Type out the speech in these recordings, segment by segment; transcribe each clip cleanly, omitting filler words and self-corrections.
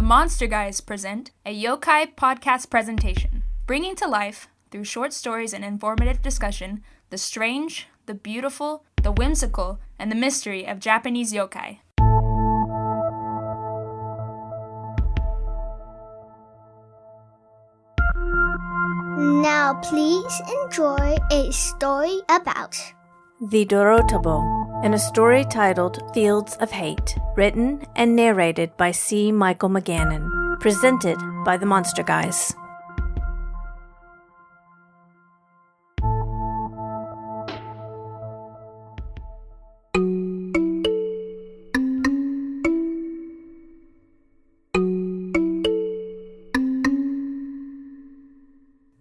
Monster Guys present a Yokai podcast presentation, bringing to life, through short stories and informative discussion, the strange, the beautiful, the whimsical, and the mystery of Japanese yokai. Now please enjoy a story about the Dorotabo, in a story titled Fields of Hate, written and narrated by C. Michael McGannon, presented by the Monster Guys.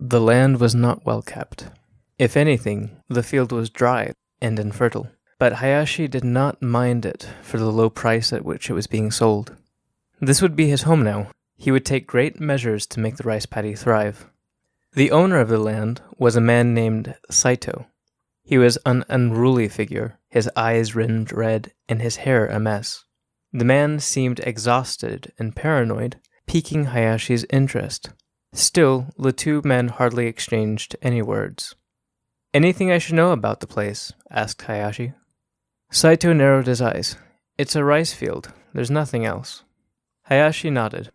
The land was not well kept. If anything, the field was dry and infertile. But Hayashi did not mind it for the low price at which it was being sold. This would be his home now. He would take great measures to make the rice paddy thrive. The owner of the land was a man named Saito. He was an unruly figure, his eyes rimmed red and his hair a mess. The man seemed exhausted and paranoid, piquing Hayashi's interest. Still, the two men hardly exchanged any words. "Anything I should know about the place?" asked Hayashi. Saito narrowed his eyes. "It's a rice field. There's nothing else." Hayashi nodded.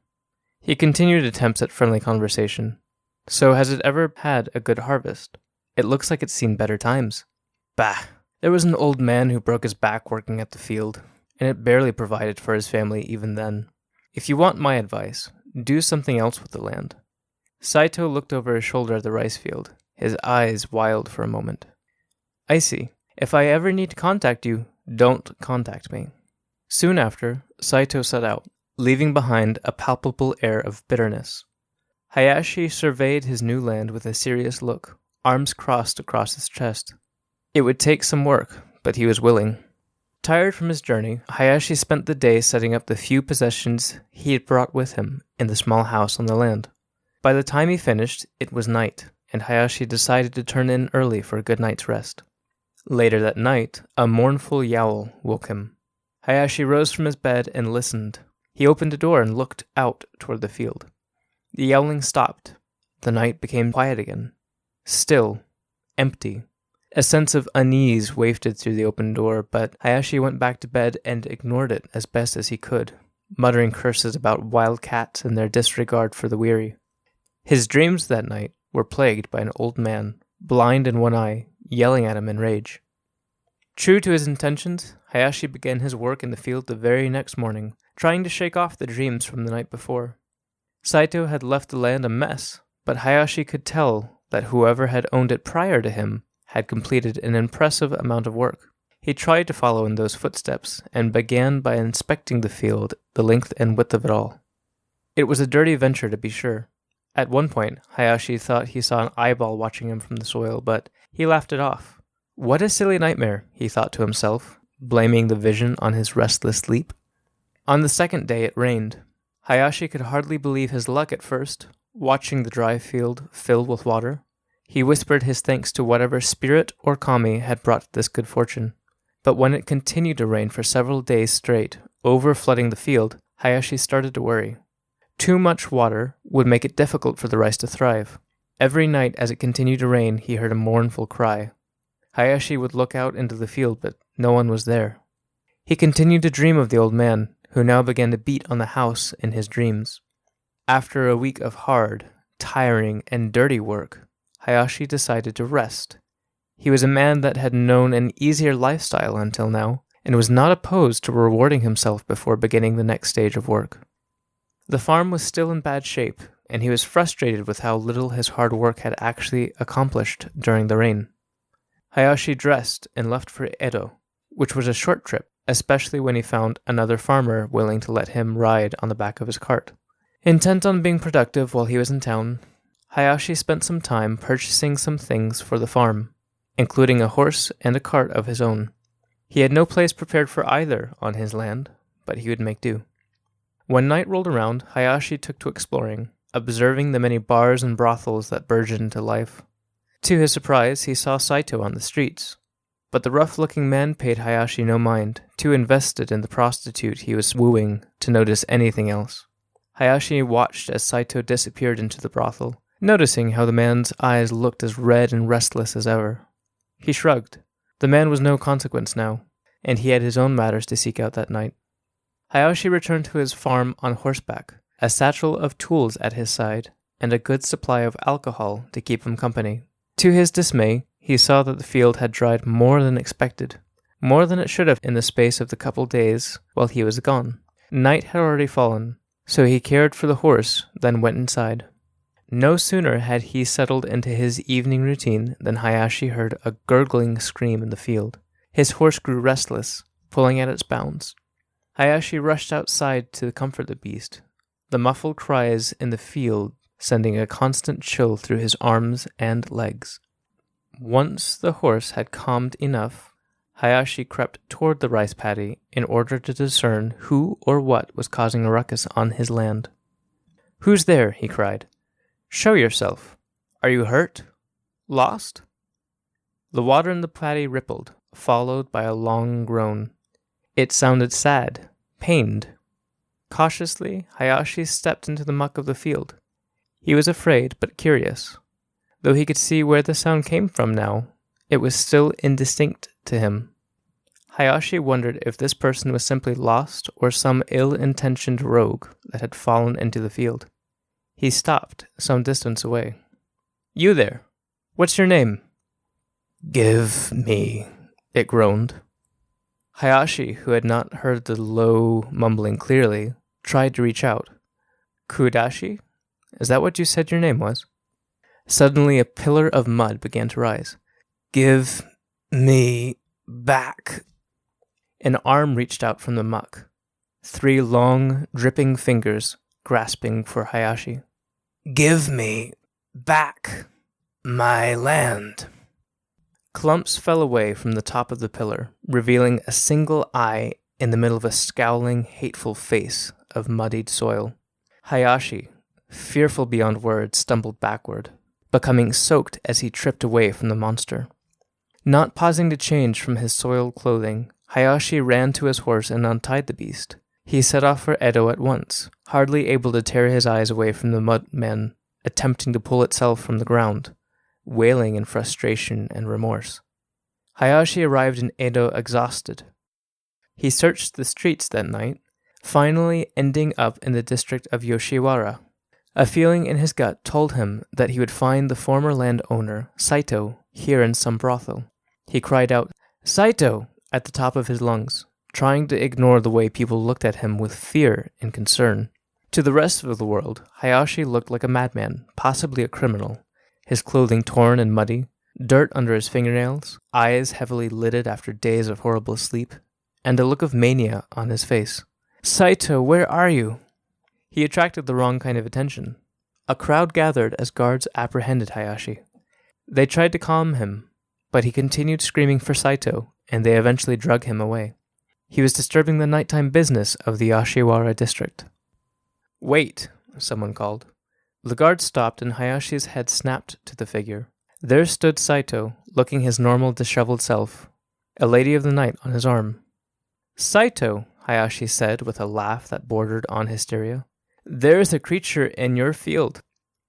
He continued attempts at friendly conversation. "So has it ever had a good harvest? It looks like it's seen better times." "Bah! There was an old man who broke his back working at the field, and it barely provided for his family even then. If you want my advice, do something else with the land." Saito looked over his shoulder at the rice field, his eyes wild for a moment. "I see. If I ever need to contact you, don't contact me." Soon after, Saito set out, leaving behind a palpable air of bitterness. Hayashi surveyed his new land with a serious look, arms crossed across his chest. It would take some work, but he was willing. Tired from his journey, Hayashi spent the day setting up the few possessions he had brought with him in the small house on the land. By the time he finished, it was night, and Hayashi decided to turn in early for a good night's rest. Later that night, a mournful yowl woke him. Hayashi rose from his bed and listened. He opened a door and looked out toward the field. The yowling stopped. The night became quiet again. Still. Empty. A sense of unease wafted through the open door, but Hayashi went back to bed and ignored it as best as he could, muttering curses about wild cats and their disregard for the weary. His dreams that night were plagued by an old man, blind in one eye, yelling at him in rage. True to his intentions, Hayashi began his work in the field the very next morning, trying to shake off the dreams from the night before. Saito had left the land a mess, but Hayashi could tell that whoever had owned it prior to him had completed an impressive amount of work. He tried to follow in those footsteps, and began by inspecting the field, the length and width of it all. It was a dirty venture, to be sure. At one point, Hayashi thought he saw an eyeball watching him from the soil, but he laughed it off. What a silly nightmare, he thought to himself, blaming the vision on his restless sleep. On the second day it rained. Hayashi could hardly believe his luck at first, watching the dry field fill with water. He whispered his thanks to whatever spirit or kami had brought this good fortune. But when it continued to rain for several days straight, over-flooding the field, Hayashi started to worry. Too much water would make it difficult for the rice to thrive. Every night as it continued to rain, he heard a mournful cry. Hayashi would look out into the field, but no one was there. He continued to dream of the old man, who now began to beat on the house in his dreams. After a week of hard, tiring, and dirty work, Hayashi decided to rest. He was a man that had known an easier lifestyle until now, and was not opposed to rewarding himself before beginning the next stage of work. The farm was still in bad shape, and he was frustrated with how little his hard work had actually accomplished during the rain. Hayashi dressed and left for Edo, which was a short trip, especially when he found another farmer willing to let him ride on the back of his cart. Intent on being productive while he was in town, Hayashi spent some time purchasing some things for the farm, including a horse and a cart of his own. He had no place prepared for either on his land, but he would make do. When night rolled around, Hayashi took to exploring, observing the many bars and brothels that burgeoned into life. To his surprise, he saw Saito on the streets, but the rough-looking man paid Hayashi no mind, too invested in the prostitute he was wooing to notice anything else. Hayashi watched as Saito disappeared into the brothel, noticing how the man's eyes looked as red and restless as ever. He shrugged. The man was no consequence now, and he had his own matters to seek out that night. Hayashi returned to his farm on horseback, a satchel of tools at his side, and a good supply of alcohol to keep him company. To his dismay, he saw that the field had dried more than expected, more than it should have in the space of the couple days while he was gone. Night had already fallen, so he cared for the horse, then went inside. No sooner had he settled into his evening routine than Hayashi heard a gurgling scream in the field. His horse grew restless, pulling at its bounds. Hayashi rushed outside to comfort the beast, the muffled cries in the field sending a constant chill through his arms and legs. Once the horse had calmed enough, Hayashi crept toward the rice paddy in order to discern who or what was causing a ruckus on his land. "Who's there?" he cried. "Show yourself. Are you hurt? Lost?" The water in the paddy rippled, followed by a long groan. It sounded sad, pained. Cautiously, Hayashi stepped into the muck of the field. He was afraid, but curious. Though he could see where the sound came from now, it was still indistinct to him. Hayashi wondered if this person was simply lost or some ill-intentioned rogue that had fallen into the field. He stopped, some distance away. "You there! What's your name?" "Give me," it groaned. Hayashi, who had not heard the low mumbling clearly, tried to reach out. "Kudashi? Is that what you said your name was?" Suddenly a pillar of mud began to rise. "Give me back." An arm reached out from the muck, 3 long, dripping fingers grasping for Hayashi. "Give me back my land." Clumps fell away from the top of the pillar, revealing a single eye in the middle of a scowling, hateful face of muddied soil. Hayashi, fearful beyond words, stumbled backward, becoming soaked as he tripped away from the monster. Not pausing to change from his soiled clothing, Hayashi ran to his horse and untied the beast. He set off for Edo at once, hardly able to tear his eyes away from the mudman, attempting to pull itself from the ground, wailing in frustration and remorse. Hayashi arrived in Edo exhausted. He searched the streets that night, finally ending up in the district of Yoshiwara. A feeling in his gut told him that he would find the former landowner, Saito, here in some brothel. He cried out, "Saito!" at the top of his lungs, trying to ignore the way people looked at him with fear and concern. To the rest of the world, Hayashi looked like a madman, possibly a criminal, his clothing torn and muddy, dirt under his fingernails, eyes heavily lidded after days of horrible sleep, and a look of mania on his face. "Saito, where are you?" He attracted the wrong kind of attention. A crowd gathered as guards apprehended Hayashi. They tried to calm him, but he continued screaming for Saito, and they eventually drug him away. He was disturbing the nighttime business of the Yoshiwara district. "Wait," someone called. The guard stopped and Hayashi's head snapped to the figure. There stood Saito, looking his normal disheveled self, a lady of the night on his arm. "Saito," Hayashi said with a laugh that bordered on hysteria, "there is a creature in your field,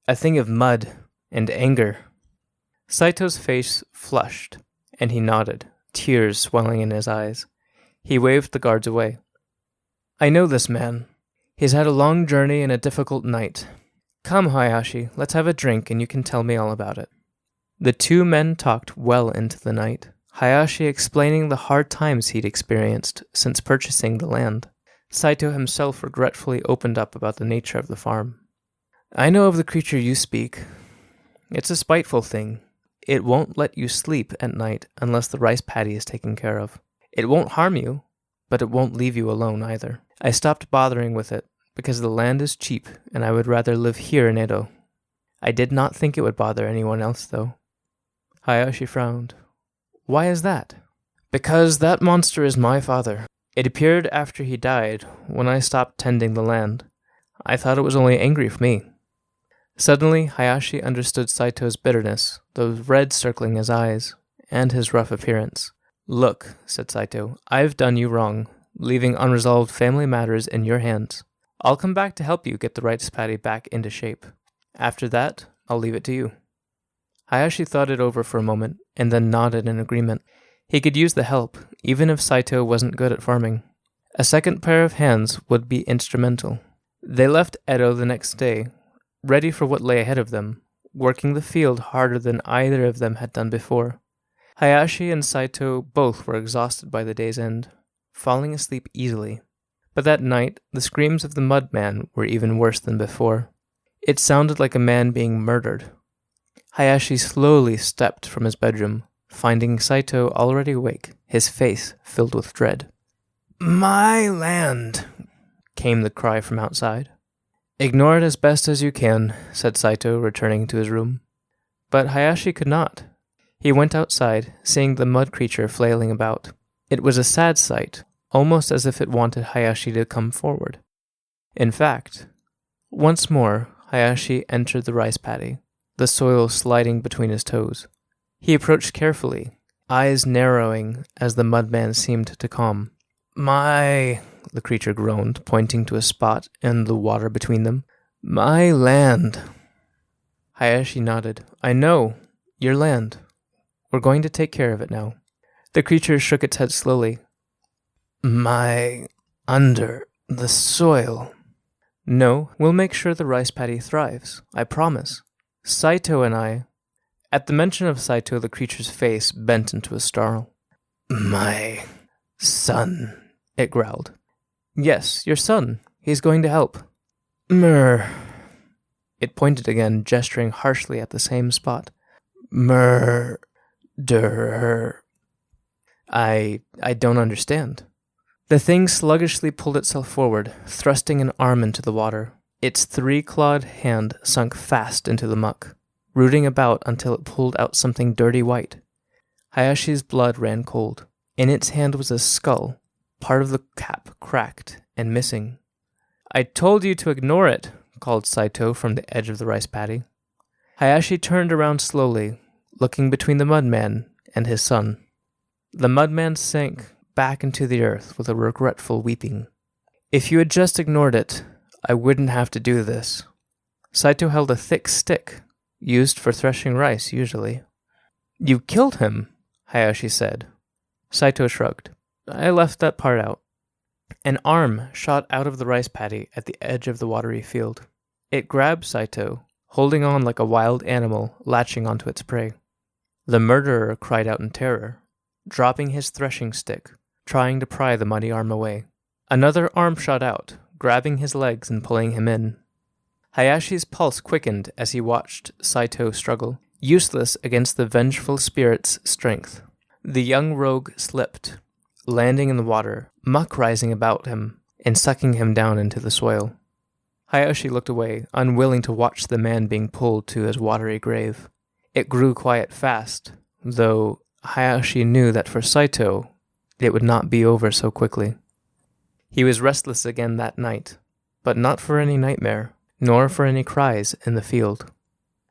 a thing of mud and anger." Saito's face flushed, and he nodded, tears swelling in his eyes. He waved the guards away. "I know this man. He's had a long journey and a difficult night. Come, Hayashi, let's have a drink and you can tell me all about it." The 2 men talked well into the night, Hayashi explaining the hard times he'd experienced since purchasing the land. Saito himself regretfully opened up about the nature of the farm. "I know of the creature you speak. It's a spiteful thing. It won't let you sleep at night unless the rice paddy is taken care of. It won't harm you, but it won't leave you alone either. I stopped bothering with it because the land is cheap and I would rather live here in Edo. I did not think it would bother anyone else, though." Hayashi frowned. "Why is that?" "Because that monster is my father. It appeared after he died, when I stopped tending the land. I thought it was only angry with me." Suddenly, Hayashi understood Saito's bitterness, those reds circling his eyes, and his rough appearance. "Look," said Saito, "I've done you wrong, leaving unresolved family matters in your hands. I'll come back to help you get the rice paddy back into shape. After that, I'll leave it to you. Hayashi thought it over for a moment, and then nodded in agreement. He could use the help, even if Saito wasn't good at farming. A second pair of hands would be instrumental. They left Edo the next day, ready for what lay ahead of them, working the field harder than either of them had done before. Hayashi and Saito both were exhausted by the day's end, falling asleep easily. But that night, the screams of the mudman were even worse than before. It sounded like a man being murdered. Hayashi slowly stepped from his bedroom, finding Saito already awake, his face filled with dread. "My land!" came the cry from outside. "Ignore it as best as you can," said Saito, returning to his room. But Hayashi could not. He went outside, seeing the mud creature flailing about. It was a sad sight, almost as if it wanted Hayashi to come forward. In fact, once more, Hayashi entered the rice paddy, the soil sliding between his toes. He approached carefully, eyes narrowing as the mudman seemed to calm. "My," the creature groaned, pointing to a spot in the water between them. "My land." Hayashi nodded. "I know. Your land. We're going to take care of it now." The creature shook its head slowly. "My under the soil." "No, we'll make sure the rice paddy thrives. I promise. Saito and I..." At the mention of Saito, the creature's face bent into a snarl. "My son," it growled. "Yes, your son. He's going to help." "Murr." It pointed again, gesturing harshly at the same spot. "Murderer." I don't understand." The thing sluggishly pulled itself forward, thrusting an arm into the water. Its 3-clawed hand sunk fast into the muck, rooting about until it pulled out something dirty white. Hayashi's blood ran cold. In its hand was a skull, part of the cap cracked and missing. "I told you to ignore it," called Saito from the edge of the rice paddy. Hayashi turned around slowly, looking between the mudman and his son. The mudman sank back into the earth with a regretful weeping. "If you had just ignored it, I wouldn't have to do this." Saito held a thick stick, used for threshing rice usually. "You killed him," Hayashi said. Saito shrugged. "I left that part out." An arm shot out of the rice paddy at the edge of the watery field. It grabbed Saito, holding on like a wild animal latching onto its prey. The murderer cried out in terror, dropping his threshing stick, trying to pry the muddy arm away. Another arm shot out, grabbing his legs and pulling him in. Hayashi's pulse quickened as he watched Saito struggle, useless against the vengeful spirit's strength. The young rogue slipped, landing in the water, muck rising about him and sucking him down into the soil. Hayashi looked away, unwilling to watch the man being pulled to his watery grave. It grew quiet fast, though Hayashi knew that for Saito, it would not be over so quickly. He was restless again that night, but not for any nightmare, nor for any cries in the field.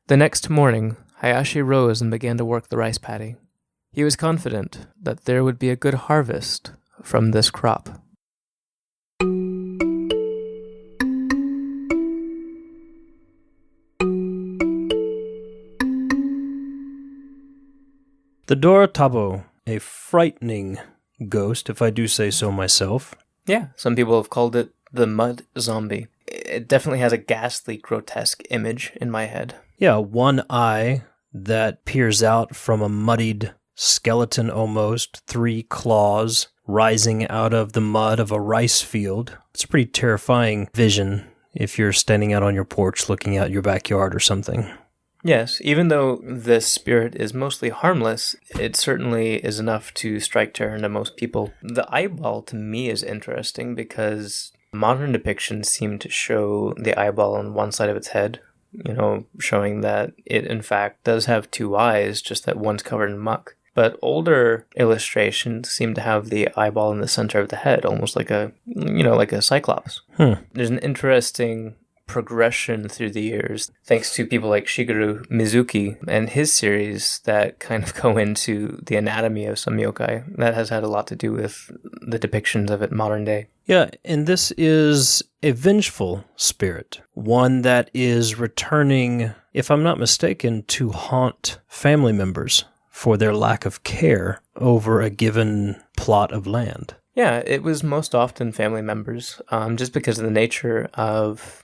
The next morning, Hayashi rose and began to work the rice paddy. He was confident that there would be a good harvest from this crop. The Dorotabo, a frightening ghost, if I do say so myself. Yeah, some people have called it the mud zombie. It definitely has a ghastly, grotesque image in my head. Yeah, one eye that peers out from a muddied skeleton almost, 3 claws rising out of the mud of a rice field. It's a pretty terrifying vision if you're standing out on your porch looking out your backyard or something. Yes, even though this spirit is mostly harmless, it certainly is enough to strike terror into most people. The eyeball to me is interesting because modern depictions seem to show the eyeball on one side of its head, showing that it in fact does have 2 eyes, just that one's covered in muck. But older illustrations seem to have the eyeball in the center of the head, almost like a cyclops. There's an interesting progression through the years, thanks to people like Shigeru Mizuki and his series that kind of go into the anatomy of some yokai. That has had a lot to do with the depictions of it modern day. Yeah, and this is a vengeful spirit, one that is returning, if I'm not mistaken, to haunt family members for their lack of care over a given plot of land. Yeah, it was most often family members, just because of the nature of,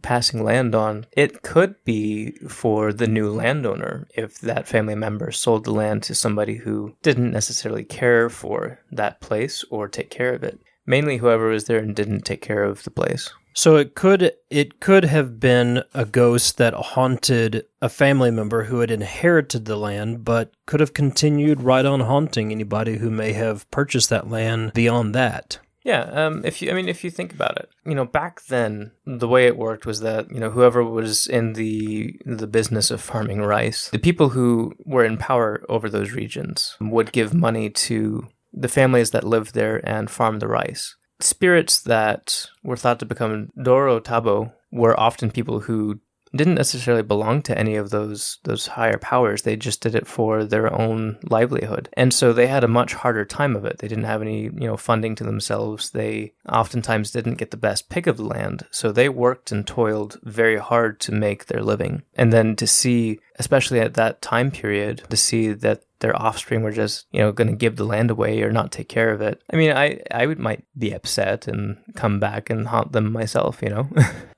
passing land on. It could be for the new landowner if that family member sold the land to somebody who didn't necessarily care for that place or take care of it. Mainly whoever was there and didn't take care of the place. So it could have been a ghost that haunted a family member who had inherited the land, but could have continued right on haunting anybody who may have purchased that land beyond that. Yeah, if you think about it, back then the way it worked was that whoever was in the business of farming rice, the people who were in power over those regions would give money to the families that lived there and farmed the rice. Spirits that were thought to become Dorotabo were often people who didn't necessarily belong to any of those higher powers. They just did it for their own livelihood. And so they had a much harder time of it. They didn't have any, funding to themselves. They oftentimes didn't get the best pick of the land. So they worked and toiled very hard to make their living. And then to see, especially at that time period, to see that their offspring were just, going to give the land away or not take care of it. I mean, I might be upset and come back and haunt them myself,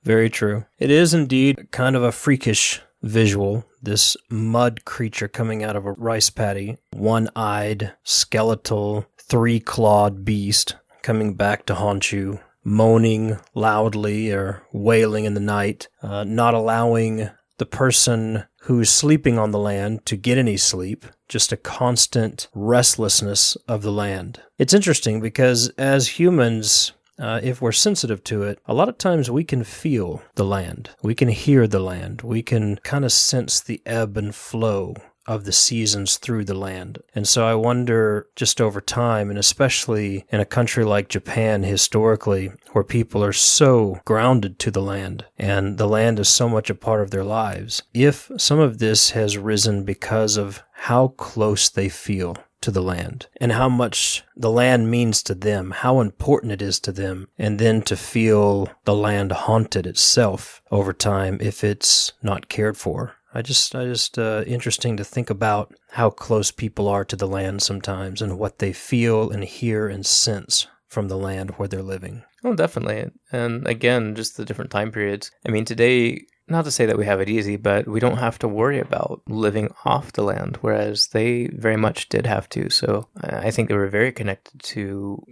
Very true. It is indeed kind of a freakish visual, this mud creature coming out of a rice paddy, one-eyed, skeletal, three-clawed beast coming back to haunt you, moaning loudly or wailing in the night, not allowing the person who's sleeping on the land to get any sleep, just a constant restlessness of the land. It's interesting because as humans, if we're sensitive to it, a lot of times we can feel the land. We can hear the land. We can kind of sense the ebb and flow of the seasons through the land. And so I wonder, just over time, and especially in a country like Japan historically, where people are so grounded to the land, and the land is so much a part of their lives, if some of this has risen because of how close they feel to the land and how much the land means to them, how important it is to them, and then to feel the land haunted itself over time if it's not cared for. I just interesting to think about how close people are to the land sometimes and what they feel and hear and sense from the land where they're living. Oh, definitely. And again, just the different time periods. I mean, today, not to say that we have it easy, but we don't have to worry about living off the land, whereas they very much did have to. So I think they were very connected to,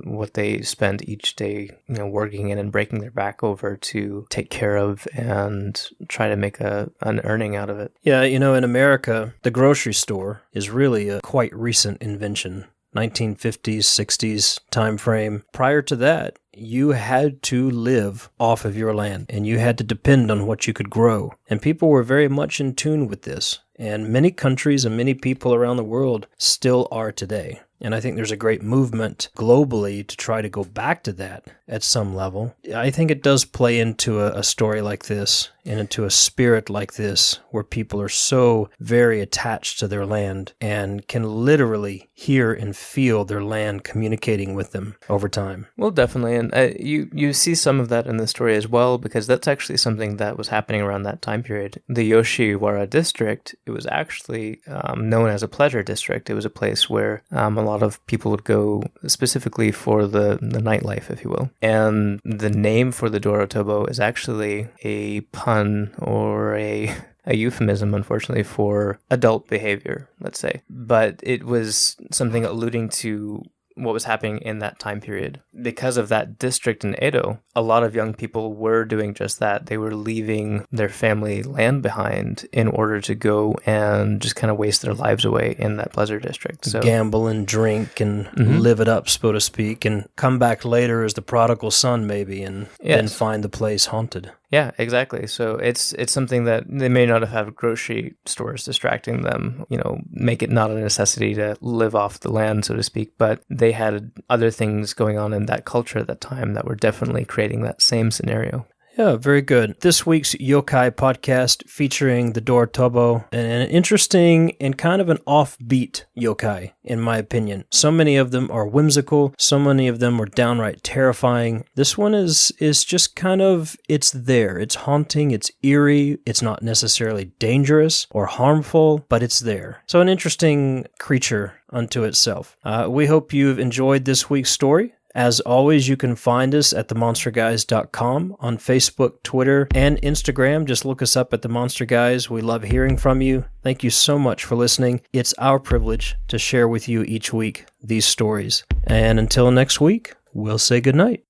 what they spend each day, working in and breaking their back over to take care of and try to make an earning out of it. Yeah, in America, the grocery store is really a quite recent invention. 1950s, 60s time frame. Prior to that, you had to live off of your land and you had to depend on what you could grow. And people were very much in tune with this. And many countries and many people around the world still are today. And I think there's a great movement globally to try to go back to that at some level. I think it does play into a story like this and into a spirit like this where people are so very attached to their land and can literally hear and feel their land communicating with them over time. Well, definitely. And you see some of that in the story as well, because that's actually something that was happening around that time period. The Yoshiwara district, it was actually known as a pleasure district. It was a place where a lot of people would go specifically for the nightlife, if you will. And the name for the Dorotabo is actually a pun or a euphemism, unfortunately, for adult behavior, let's say. But it was something alluding to what was happening in that time period. Because of that district in Edo, a lot of young people were doing just that. They were leaving their family land behind in order to go and just kind of waste their lives away in that pleasure district. So gamble and drink and live it up, so to speak, and come back later as the prodigal son maybe and then find the place haunted. Yeah, exactly. So it's something that they may not have grocery stores distracting them, make it not a necessity to live off the land, so to speak, but they had other things going on in that culture at that time that were definitely creating that same scenario. Yeah, very good. This week's Yokai podcast featuring the Dorotabo, an interesting and kind of an offbeat yokai, in my opinion. So many of them are whimsical. So many of them are downright terrifying. This one is just kind of, it's there. It's haunting. It's eerie. It's not necessarily dangerous or harmful, but it's there. So an interesting creature unto itself. We hope you've enjoyed this week's story. As always, you can find us at themonsterguys.com on Facebook, Twitter, and Instagram. Just look us up at The Monster Guys. We love hearing from you. Thank you so much for listening. It's our privilege to share with you each week these stories. And until next week, we'll say goodnight.